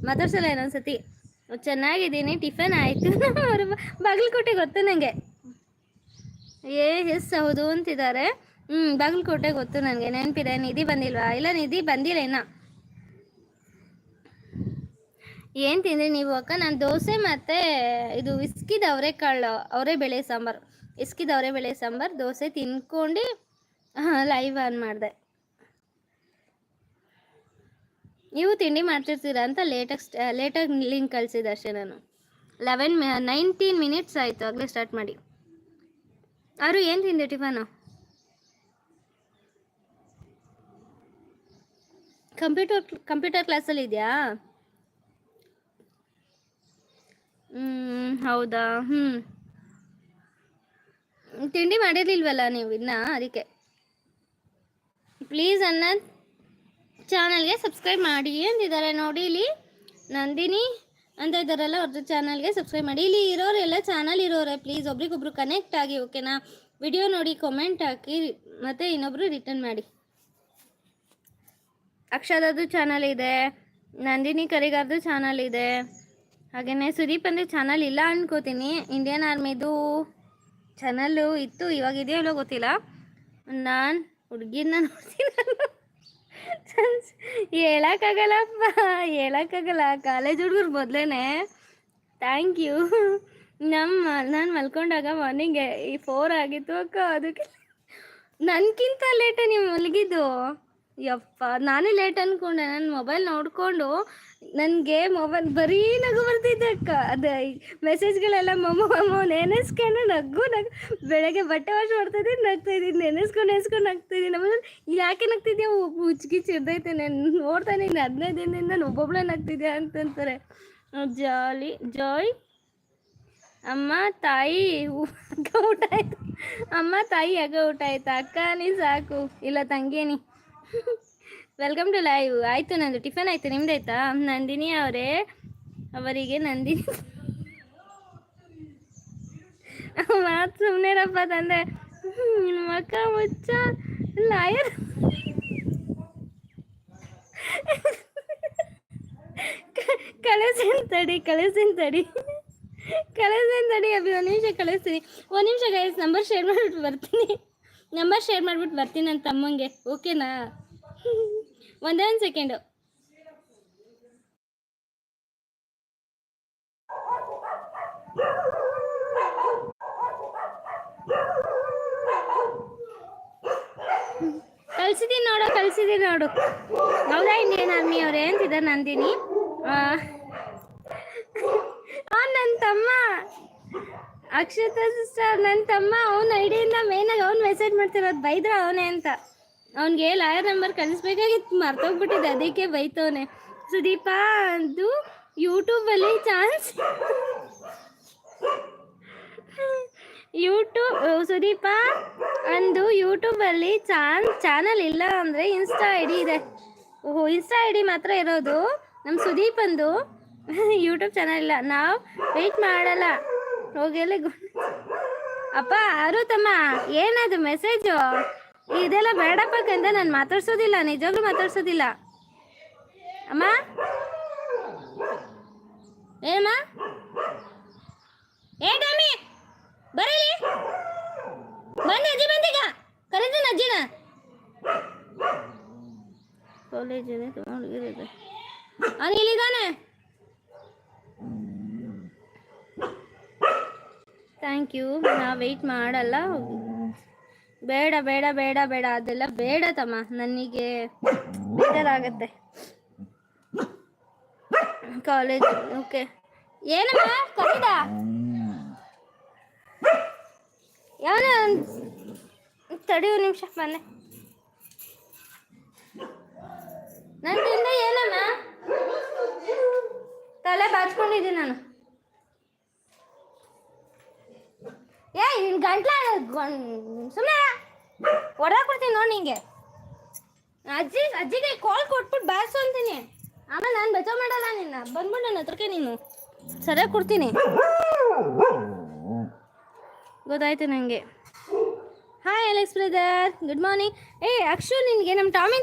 ಮಾತಾಡ್ಸಲ್ಲ ಇನ್ನೊಂದ್ಸತಿ. ಚೆನ್ನಾಗಿದ್ದೀನಿ, ಟಿಫನ್ ಆಯಿತು. ಅವರು ಬಾಗಲಕೋಟೆ ಗೊತ್ತು ನನಗೆ. ಎಸ್ ಹೌದು ಅಂತಿದ್ದಾರೆ. ಬಾಗಲಕೋಟೆ ಗೊತ್ತು ನನಗೆ, ನೆನಪಿದೆ. ನಿಧಿ ಬಂದಿಲ್ವಾ? ಇಲ್ಲ, ನಿಧಿ ಬಂದಿಲ್ಲ ಇನ್ನು. ಏನು ತಿಂದ್ರಿ ನೀವು ಅಕ್ಕ? ನಾನು ದೋಸೆ ಮತ್ತು ಇದು ಇಸ್ಕಿದ ಅವರೇ ಬೇಳೆ ಸಾಂಬಾರು. ಇಸ್ಕಿದ ಅವರೇ ಬೇಳೆ ಸಾಂಬಾರು ದೋಸೆ ತಿನ್ಕೊಂಡು ಲೈವ್ ಆನ್ ಮಾಡಿದೆ. ನೀವು ತಿಂಡಿ ಮಾಡ್ತಿರ್ತೀರಾ ಅಂತ ಲೇಟಾಗಿ ಲಿಂಕ್ ಕಳಿಸಿದೆ ಅಷ್ಟೇ ನಾನು. 19 ಮಿನಿಟ್ಸ್ ಆಯಿತು ಆಗಲೇ ಸ್ಟಾರ್ಟ್ ಮಾಡಿ. ಅವರು ಏನು ತಿಂದೆ ಟಿಫನು? ಕಂಪ್ಯೂಟರ್ ಕ್ಲಾಸಲ್ಲಿ ಇದೆಯಾ? ಹೌದಾ? ತಿಂಡಿ ಮಾಡಿರಲಿಲ್ವಲ್ಲ ನೀವು ಇನ್ನ, ಅದಕ್ಕೆ. ಪ್ಲೀಸ್ ಅನ್ನ ಚಾನಲ್ಗೆ ಸಬ್ಸ್ಕ್ರೈಬ್ ಮಾಡಿ ಅಂತಿದ್ದಾರೆ ನೋಡಿ. ಇಲ್ಲಿ ನಂದಿನಿ ಅಂತ ಇದ್ದಾರಲ್ಲ, ಅವ್ರದ್ದು ಚಾನಲ್ಗೆ ಸಬ್ಸ್ಕ್ರೈಬ್ ಮಾಡಿ. ಇಲ್ಲಿ ಇರೋರೆಲ್ಲ ಚಾನಲ್ ಇರೋರೆ, ಪ್ಲೀಸ್ ಒಬ್ರಿಗೊಬ್ರು ಕನೆಕ್ಟ್ ಆಗಿ, ಓಕೆನಾ? ವಿಡಿಯೋ ನೋಡಿ ಕಾಮೆಂಟ್ ಹಾಕಿ, ಮತ್ತು ಇನ್ನೊಬ್ರು ರಿಟರ್ನ್ ಮಾಡಿ. ಅಕ್ಷರದ್ದು ಚಾನಲ್ ಇದೆ, ನಂದಿನಿ ಕರಿಗಾರ್ದು ಚಾನಲ್ ಇದೆ, ಹಾಗೆಯೇ ಸುದೀಪ್ ಅಂದರೆ ಚಾನಲ್ ಇಲ್ಲ ಅನ್ಕೋತೀನಿ. ಇಂಡಿಯನ್ ಆರ್ಮಿದು ಚಾನಲ್ಲು ಇತ್ತು, ಇವಾಗ ಇದೆಯೋ ಇಲ್ಲೋ ಗೊತ್ತಿಲ್ಲ. ನಾನು ಹುಡುಗಿನ ನೋಡ್ತೀನಿ. ಹೇಳೋಕ್ಕಾಗಲ್ಲ. ಕಾಲೇಜ್ ಹುಡುಗರು ಮೊದಲೇ. Thank you. ನಾನು ಮಲ್ಕೊಂಡಾಗ ಮಾರ್ನಿಂಗ್ 4 ಆಗಿತ್ತು ಅಕ್ಕ, ಅದಕ್ಕೆ ನನಗಿಂತ ಲೇಟೇ ನೀವು ಮಲಗಿದ್ದು. ಯಪ್ಪ, ನಾನೇ ಲೇಟ್ ಅಂದ್ಕೊಂಡೆ. ನನ್ನ ಮೊಬೈಲ್ ನೋಡಿಕೊಂಡು ನನಗೆ ಮೊಬೈಲ್ ಬರೀ ನಗು ಬರ್ತಿದ್ದೆ ಅಕ್ಕ. ಅದು ಮೆಸೇಜ್ಗಳೆಲ್ಲ ಮಮ್ಮ ನೆನೆಸ್ಕೊಂಡು ನಗು ಬೆಳಗ್ಗೆ ಬಟ್ಟೆ ವಾಶ್ ಮಾಡ್ತಾಯಿದ್ದೀನಿ, ನಗ್ತಾಯಿದ್ದೀನಿ, ನೆನೆಸ್ಕೊಂಡು ನಗ್ತಾಯಿದ್ದೀನಿ. ಆಮೇಲೆ ಯಾಕೆ ನಗ್ತಿದ್ಯಾ, ಹುಚ್ಚಿಗಿಚ್ಚು ಇರ್ತೈತೆ, ನೋಡ್ತಾನೆ 15 ದಿನದಿಂದ ನಾನು ಒಬ್ಬೊಬ್ಬಳೇ ನಗ್ತಿದ್ಯಾ ಅಂತಂತಾರೆ. ಜಾಯ್ ಅಮ್ಮ ತಾಯಿ ಅಕ್ಕ ಊಟ ಆಯ್ತು. ಅಮ್ಮ ತಾಯಿ ಅಕ್ಕ ಊಟ ಆಯ್ತಾ? ಅಕ್ಕ ನೀ ಸಾಕು. ಇಲ್ಲ ತಂಗೇನಿ. Welcome to live. ಆಯಿತು, ನಂದು ಟಿಫನ್ ಆಯಿತು, ನಿಮ್ದಾಯ್ತಾ? ನಂದಿನಿ ಅವರಿಗೆ ನಂದಿನಿ ಮಾತು ಸುಮ್ಮನೆರಪ್ಪ ತಂದೆ. ಮಕ್ಕ ಮುಚ್ಚ ಲಾಯರ್. ಕಳಿಸ್ತೀನಿ ತಡಿ ಅಭಿ, ಒಂದು ನಿಮಿಷ ಕಳಿಸ್ತೀನಿ. ಒಂದು ನಿಮಿಷ ಗೈಸ್, ನಂಬರ್ ಶೇರ್ ಮಾಡಿಬಿಟ್ಟು ಬರ್ತೀನಿ ನನ್ನ ತಮ್ಮಂಗೆ, ಓಕೆನಾ? ಒಂದೇ ಒಂದು ಸೆಕೆಂಡು. ಕಳಿಸಿದ್ದೀನಿ ನೋಡು. ಹೌದಾ? ಇಂಡಿಯನ್ ಆರ್ಮಿ ಅವರೇ ಅಂತಿದ್ದಾರೆ ನಂದಿನಿ. ನನ್ನ ತಮ್ಮ ಅಕ್ಷತಾ ಸಿಸ್ಟರ್, ನನ್ನ ತಮ್ಮ ಅವನ ಐಡಿಯಿಂದ ಮೇನಾಗಿ ಅವ್ನು ಮೆಸೇಜ್ ಮಾಡ್ತಿರೋದು, ಬೈದ್ರ ಅವನೇ ಅಂತ. ಅವನಿಗೆ ಲಾಯರ್ ನಂಬರ್ ಕಳಿಸ್ಬೇಕಾಗಿತ್ತು, ಮರ್ತೋಗ್ಬಿಟ್ಟಿದೆ, ಅದಕ್ಕೆ ಬೈತವನೆ. ಸುದೀಪ ಅದು ಯೂಟ್ಯೂಬಲ್ಲಿ ಸುದೀಪ ಅಂದು ಯೂಟ್ಯೂಬಲ್ಲಿ ಚಾನಲ್ ಇಲ್ಲ ಅಂದರೆ ಇನ್ಸ್ಟಾ ಐ ಡಿ ಇದೆ. ಓಹೋ, ಇನ್ಸ್ಟಾ ಐ ಡಿ ಮಾತ್ರ ಇರೋದು. ನಮ್ಮ ಸುದೀಪ್ ಅಂದು ಯೂಟ್ಯೂಬ್ ಚಾನಲ್ ಇಲ್ಲ. ನಾವು ವೆಯ್ಟ್ ಮಾಡಲ್ಲ, ಹೋಗಿಲ್ಲ. ಅಪ್ಪ ತಮ್ಮ, ಏನದು ಮೆಸೇಜು? ಇದೆಲ್ಲ ಬೇಡಪ್ಪಕ್ಕಂತ ನಾನು ಮಾತಾಡ್ಸೋದಿಲ್ಲ, ನಿಜವಾಗ್ಲೂ ಮಾತಾಡ್ಸೋದಿಲ್ಲ. ಅಮ್ಮ ಏನಮ್ಮ? ಟಾಮಿ ಬರೀ ಅಜ್ಜಿ ಬಂದೀಗ, ಕರೀತೀನಿ ಅಜ್ಜಿನ. ಕಾಲೇಜಿದೆ ಹುಡುಗಿರಿದೆ, ಅದು ಇಲ್ಲಿದ್ದಾನೆ. Thank you. ನಾವು ವೆಯ್ಟ್ ಮಾಡಲ್ಲ. ಬೇಡ ಅದೆಲ್ಲ ಬೇಡ ತಮ್ಮ, ನನಗೆ ಬೇಜಾರಾಗತ್ತೆ. College okay. ಏನಮ್ಮ ಕರೀದ? ಯಾವನ ತಡಿ ಒಂದು ನಿಮಿಷ, ಬನ್ನಿ. ನನ್ನ ಏನಮ್ಮ ತಲೆ ಬಾಚ್ಕೊಂಡಿದ್ದೀನಿ ನಾನು. ಗಂಟ್ಲ ಸುಮ್ಮನೆ ಹೊಡೆದಾಕ್ಬಿಡ್ತೀನಿ ನೋಡಿ ನಿಂಗೆ. ಅಜ್ಜಿಗೆ ಕಾಲ್ ಕೊಟ್ಬಿಟ್ಟು ಬಾರಿಸು ಅಂತೀನಿ. ಆಮೇಲೆ ನಾನು ಬಚಾವ್ ಮಾಡಲ್ಲ ನಿನ್ನ. ಬಂದ್ಬಿಟ್ಟು ನನ್ನ ಹತ್ರಕ್ಕೆ ನೀನು ಸರಿಯಾಗಿ ಕೊಡ್ತೀನಿ, ಗೊತ್ತಾಯ್ತು ನನಗೆ. Hi Alex brother, good morning. Akshu, ನಿನಗೆ ನಮ್ಮ ಟಾಮಿನ್